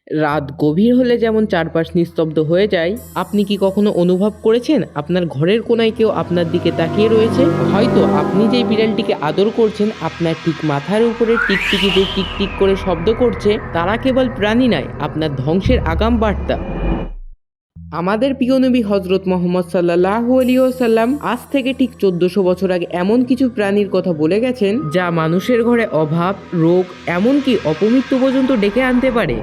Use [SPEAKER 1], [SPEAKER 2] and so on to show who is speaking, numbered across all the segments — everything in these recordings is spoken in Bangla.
[SPEAKER 1] রাত গভীর হলে যেমন চারপাশ নিস্তব্ধ হয়ে যায়, আপনি কি কখনো অনুভব করেছেন আপনার ঘরের কোনায় কেউ আপনার দিকে তাকিয়ে রয়েছে? হয়তো আপনি যেই বিড়ালটিকে আদর করছেন আপনার ঠিক মাথার উপরে টিকটিকিতে টিকটিক করে শব্দ করছে, তারা কেবল প্রাণী নয়, আপনার ধ্বংসের আগাম বার্তা। আমাদের প্রিয় নবী হজরত মোহাম্মদ সাল্লাল্লাহু আলাইহি ওয়াসাল্লাম আজ থেকে ঠিক 1400 বছর আগে এমন কিছু প্রাণীর কথা বলে গেছেন যা মানুষের ঘরে অভাব, রোগ, এমনকি অপমৃত্যু পর্যন্ত ডেকে আনতে পারে।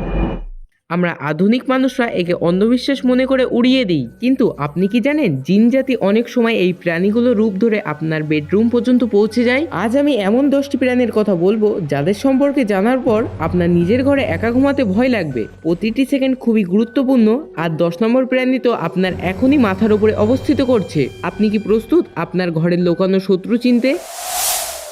[SPEAKER 1] আমরা আধুনিক মানুষরা একে অন্ধবিশ্বাস মনে করে উড়িয়ে দিই, কিন্তু আপনি কি জানেন জিন জাতি অনেক সময় এই প্রাণীগুলো রূপ ধরে আপনার বেডরুম পর্যন্ত পৌঁছে যায়? আজ আমি এমন 10টি প্রাণীর কথা বলবো যাদের সম্পর্কে জানার পর আপনার নিজের ঘরে একা ঘুমাতে ভয় লাগবে। প্রতিটি সেকেন্ড খুবই গুরুত্বপূর্ণ। আর 10 নম্বর প্রাণী তো আপনার এখনই মাথার উপরে অবস্থিত করছে। আপনি কি প্রস্তুত আপনার ঘরের লুকানো শত্রু চিনতে?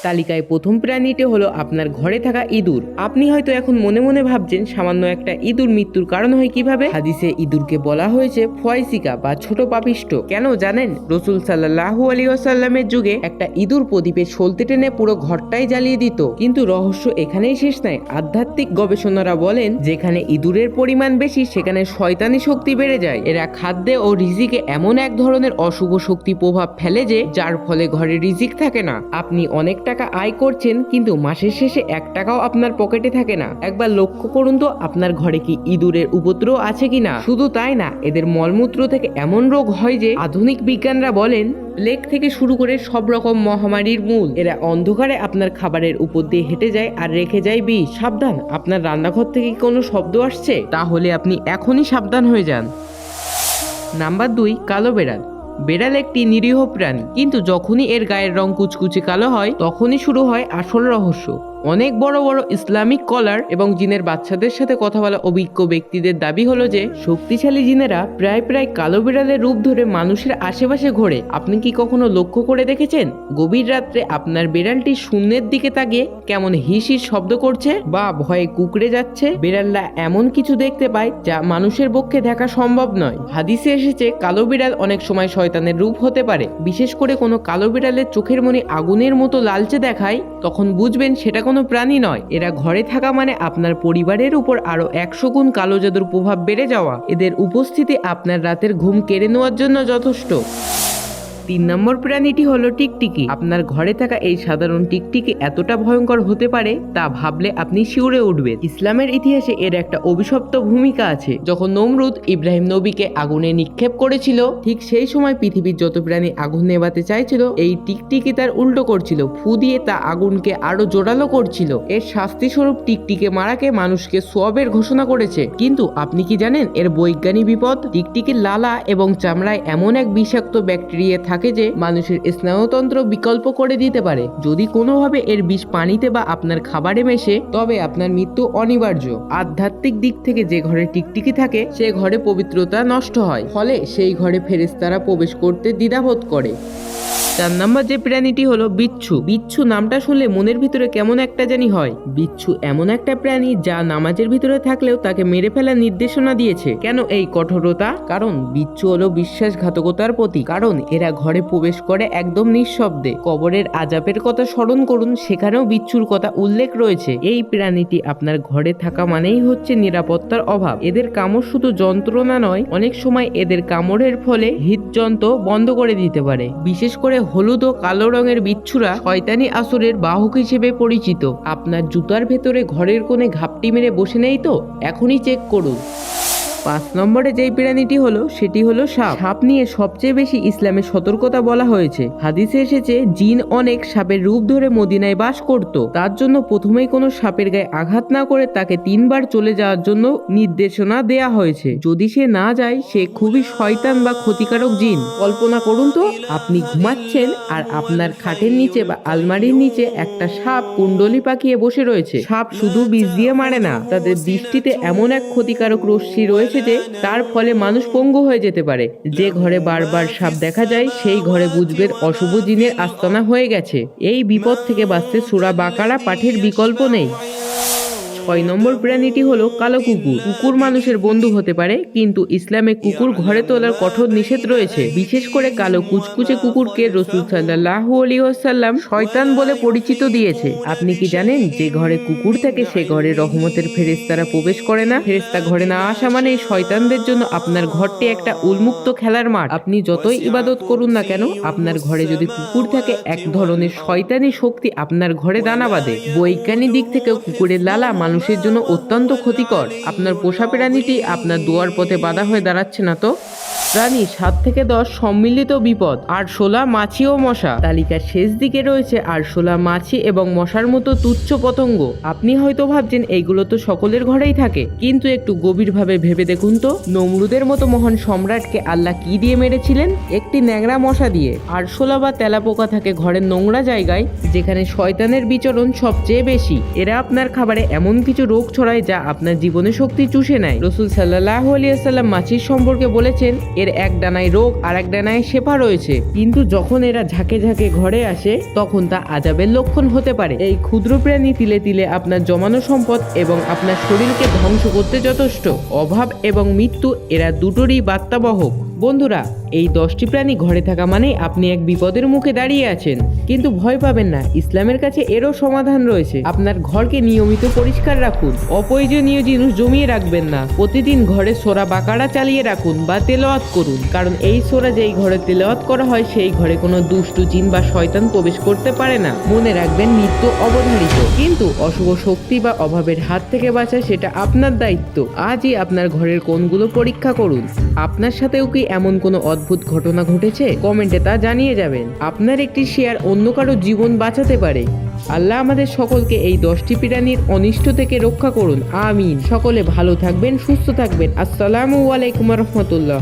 [SPEAKER 1] তালিকায় প্রথম প্রাণীটি হলো আপনার ঘরে থাকা ইঁদুর। আপনি হয়তো এখন মনে মনে ভাবছেন সামান্য একটা ইঁদুর মৃত্যুর কারণ হয় কিভাবে? হাদিসে ইঁদুরকে বলা হয়েছে ফয়সিকা বা ছোট পাপিষ্ট। কেন জানেন? রাসূল সাল্লাল্লাহু আলাইহি ওয়াসাল্লামের যুগে একটা ইঁদুর প্রদীপে সলতে টেনে পুরো ঘরটাই জ্বালিয়ে দিত। কিন্তু রহস্য এখানেই শেষ নয়। আধ্যাত্মিক গবেষণারা বলেন যেখানে ইঁদুরের পরিমাণ বেশি সেখানে শয়তানি শক্তি বেড়ে যায়। এরা খাদ্যে ও রিজিকে এমন এক ধরনের অশুভ শক্তি প্রভাব ফেলে যে যার ফলে ঘরে রিজিক থাকে না। আপনি অনেক টাকা আয় করছেন কিন্তু মাসের শেষে 1 টাকাও আপনার পকেটে থাকে না। একবার লক্ষ্য করুন তো আপনার ঘরে কি ইঁদুরের উপদ্রব আছে কিনা। শুধু তাই না, এদের মলমূত্র থেকে এমন রোগ হয় যে আধুনিক বিজ্ঞানরা বলেন প্লেগ থেকে শুরু করে সব রকম মহামারীর মূল। এরা অন্ধকারে আপনার খাবারের উপর দিয়ে হেঁটে যায় আর রেখে যায় বিষ। সাবধান, আপনার রান্নাঘর থেকে কোনো শব্দ আসছে তাহলে আপনি এখনই সাবধান হয়ে যান। নাম্বার 2, কালো বেড়াল। বেড়াল একটি নিরীহ প্রাণী, কিন্তু যখনই এর গায়ের রং কুচকুচে কালো হয় তখনই শুরু হয় আসল রহস্য। অনেক বড় বড় ইসলামিক কলার এবং জিনের বাচ্চাদের সাথে কথা বলা অভিজ্ঞ ব্যক্তিদের দাবি হলো যে শক্তিশালী জিনেরা প্রায় কালো বিড়ালের রূপ ধরে মানুষের আশেপাশে ঘোরে। আপনি কি কখনো লক্ষ্য করে দেখেছেন গভীর রাত্রে আপনার বিড়ালটি শূন্যের দিকে তাকিয়ে কেমন হিসির শব্দ করছে বা ভয়ে কুকড়ে যাচ্ছে? বিড়ালরা এমন কিছু দেখতে পায় যা মানুষের পক্ষে দেখা সম্ভব নয়। হাদিসে এসেছে কালো বিড়াল অনেক সময় শয়তানের রূপ হতে পারে। বিশেষ করে কোনো কালো বিড়ালের চোখের মনি আগুনের মতো লালচে দেখায়, তখন বুঝবেন সেটা কোনো প্রাণী নয়। এরা ঘরে থাকা মানে আপনার পরিবারের উপর আরো 100 গুণ কালো জাদুর প্রভাব বেড়ে যাওয়া। এদের উপস্থিতি আপনার রাতের ঘুম কেড়ে নেওয়ার জন্য যথেষ্ট। 3 নম্বর প্রাণীটি হলো টিকটিকি। আপনার ঘরে থাকা এই সাধারণ টিকটিকি এতটা ভয়ঙ্কর হতে পারে তা ভাবলে আপনি শিউরে উঠবেন। ইসলামের ইতিহাসে এর একটা অভিশপ্ত ভূমিকা আছে। যখন নমরুদ ইব্রাহিম নবীকে আগুনে নিক্ষেপ করেছিল, ঠিক সেই সময় পৃথিবীর যত প্রাণী আগুন নেভাতে চাইছিল এই টিকটিকি তার উল্টো করছিল। ফু দিয়ে তা আগুনকে আরো জোরালো করছিল। এর শাস্তি স্বরূপ টিকটিকে মারাকে মানুষকে সোয়াবের ঘোষণা করেছে। কিন্তু আপনি কি জানেন এর বৈজ্ঞানিক বিপদ? টিকটিকির লালা এবং চামড়ায় এমন এক বিষাক্ত ব্যাকটেরিয়া থাকে যে মানুষের স্নায়ুতন্ত্র বিকল্প করে দিতে পারে। যদি কোনোভাবে এর বিষ পানিতে বা আপনার খাবারে মেশে তবে আপনার মৃত্যু অনিবার্য। আধ্যাত্মিক দিক থেকে যে ঘরে টিকটিকি থাকে সে ঘরে পবিত্রতা নষ্ট হয়, ফলে সেই ঘরে ফেরেশতারা প্রবেশ করতে দ্বিধাবোধ করে। 4 নম্বর যে প্রাণীটি হলো বিচ্ছু। বিচ্ছু নামটা শুনলে মনের ভিতরে কেমন একটা জানি হয়। বিচ্ছু এমন একটা প্রাণী যা নামাজের ভিতরে থাকলেও তাকে মেরে ফেলার নির্দেশনা দিয়েছে। কেন এই কঠোরতা? কারণ বিচ্ছু হলো বিশ্বাসঘাতকতার প্রতীক। কারণ এরা ঘরে প্রবেশ করে একদম নিঃশব্দে। কবরের আযাবের কথা স্মরণ করুন, সেখানেও বিচ্ছুর কথা উল্লেখ রয়েছে। এই প্রাণীটি আপনার ঘরে থাকা মানেই হচ্ছে নিরাপত্তার অভাব। এদের কামড় শুধু যন্ত্রণা নয়, অনেক সময় এদের কামড়ের ফলে হৃদযন্ত্র বন্ধ করে দিতে পারে। বিশেষ করে হলুদ ও কালো রঙের বিচ্ছুরা শয়তানি আসরের বাহক হিসেবে পরিচিত। আপনার জুতার ভেতরে ঘরের কোণে ঘাপটি মেরে বসে নেই তো? এখনই চেক করুন। 5 নম্বরে যেই প্রাণীটি হলো সেটি হলো সাপ। সাপ নিয়ে সবচেয়ে বেশি ইসলামে সতর্কতা বলা হয়েছে। হাদিসে এসেছে জিন অনেক সাপের রূপ ধরে মদিনায় বাস করত। তার জন্য প্রথমেই কোনো সাপের গায়ে আঘাত না করে তাকে 3 বার চলে যাওয়ার জন্য নির্দেশনা দেয়া হয়েছে। যদি সে না যায় সে খুবই শয়তান বা ক্ষতিকারক জিন। কল্পনা করুন তো আপনি ঘুমাচ্ছেন আর আপনার খাটের নিচে বা আলমারির নিচে একটা সাপ কুণ্ডলি পাকিয়ে বসে রয়েছে। সাপ শুধু বিষ দিয়ে মারে না, তাদের দৃষ্টিতে এমন এক ক্ষতিকারক রশ্মি রয়েছে যে তার ফলে মানুষ পঙ্গু হয়ে যেতে পারে। যে ঘরে বারবার সাপ দেখা যায় সেই ঘরে বুঝবেন অশুভ জিনের আস্তানা হয়ে গেছে। এই বিপদ থেকে বাঁচতে সূরা বাকারা পাঠের বিকল্প নেই। 6 6 নম্বর প্রাণীটি হলো কালো কুকুর। কুকুর মানুষের বন্ধু হতে পারে, কিন্তু ইসলামে কুকুর ঘরে তোলার কঠোর নিষেধ রয়েছে। বিশেষ করে কালো কুচকুচে কুকুরকে রাসূল সাল্লাল্লাহু আলাইহি ওয়াসাল্লাম শয়তান বলে পরিচিত দিয়েছে। আপনি কি জানেন যে ঘরে কুকুর থাকে সে ঘরে রহমতের ফেরেশতারা প্রবেশ করে না? ফেরেশতা ঘরে না আসা মানে শয়তানদের জন্য আপনার ঘরটি একটা উন্মুক্ত খেলার মাঠ। আপনি যতই ইবাদত করুন না কেন, আপনার ঘরে যদি কুকুর থাকে এক ধরনের শয়তানি শক্তি আপনার ঘরে দানা বাঁধে। বৈজ্ঞানিক দিক থেকেও কুকুরের লালা মানুষের জন্য অত্যন্ত ক্ষতিকর। আপনার পোষা প্রাণীটি আপনার দুয়ার পথে বাধা হয়ে দাঁড়াচ্ছে না তো? প্রাণী 7 থেকে 10 সম্মিলিত বিপদ। আরশোলা, মাছি ও মশা। তালিকার শেষ দিকে রয়েছে আরশোলা, মাছি এবং মশার মতো তুচ্ছ পতঙ্গ। আপনি হয়তো ভাবছেন এইগুলো তো সকলের ঘরেই থাকে, কিন্তু একটু গভীরভাবে ভেবে দেখুন তো, নমরুদের মতো মহান সম্রাটকে আল্লাহ কি দিয়ে মেরেছিলেন? একটি ন্যাংরা মশা দিয়ে। আরশোলা বা তেলাপোকা থাকে ঘরের নোংরা জায়গায়, যেখানে শয়তানের বিচরণ সবচেয়ে বেশি। এরা আপনার খাবারে এমন কিছু রোগ ছড়ায় যা আপনার জীবনে শক্তি চুষে নেয়। রাসূল সাল্লাল্লাহু আলাইহি ওয়াসাল্লাম মাছির সম্পর্কে বলেছেন, এর এক ডানায় রোগ আর এক ডানায় শেফা রয়েছে, কিন্তু যখন এরা ঝাঁকে ঝাঁকে ঘরে আসে তখন তা আযাবের লক্ষণ হতে পারে। এই ক্ষুদ্র প্রাণী তিলে তিলে আপনার জমানো সম্পদ এবং আপনার শরীরকে ধ্বংস করতে যথেষ্ট। অভাব এবং মৃত্যু এরা দুটোরই বার্তাবহক। বন্ধুরা, এই 10টি প্রাণী ঘরে থাকা মানেই আপনি এক বিপদের মুখে দাঁড়িয়ে আছেন। কিন্তু ভয় পাবেন না, ইসলামের কাছে এরও সমাধান রয়েছে। আপনার ঘরকে নিয়মিত পরিষ্কার রাখুন, অপ্রয়োজনীয় জিনিস জমিয়ে রাখবেন না। প্রতিদিন ঘরে সূরা বাকারা চালিয়ে রাখুন বা তেলাওয়াত করুন, কারণ এই সূরা যেই ঘরে তেলাওয়াত করা হয় সেই ঘরে কোনো দুষ্টু জিন বা শয়তান প্রবেশ করতে পারে না। মনে রাখবেন, মৃত্যু অবধারিত, কিন্তু অশুভ শক্তি বা অভাবের হাত থেকে বাঁচা সেটা আপনার দায়িত্ব। আজই আপনার ঘরের কোণগুলো পরীক্ষা করুন। আপনার সাথেও কি এমন কোনো অদ্ভুত ঘটনা ঘটেছে? কমেন্টে তা জানিয়ে যাবেন। আপনার একটি শেয়ার অন্য কারো জীবন বাঁচাতে পারে। আল্লাহ আমাদের সকলকে এই 10টি প্রাণীর অনিষ্ট থেকে রক্ষা করুন। আমিন। সকলে ভালো থাকবেন, সুস্থ থাকবেন। আসসালামু আলাইকুম রহমতুল্লাহ।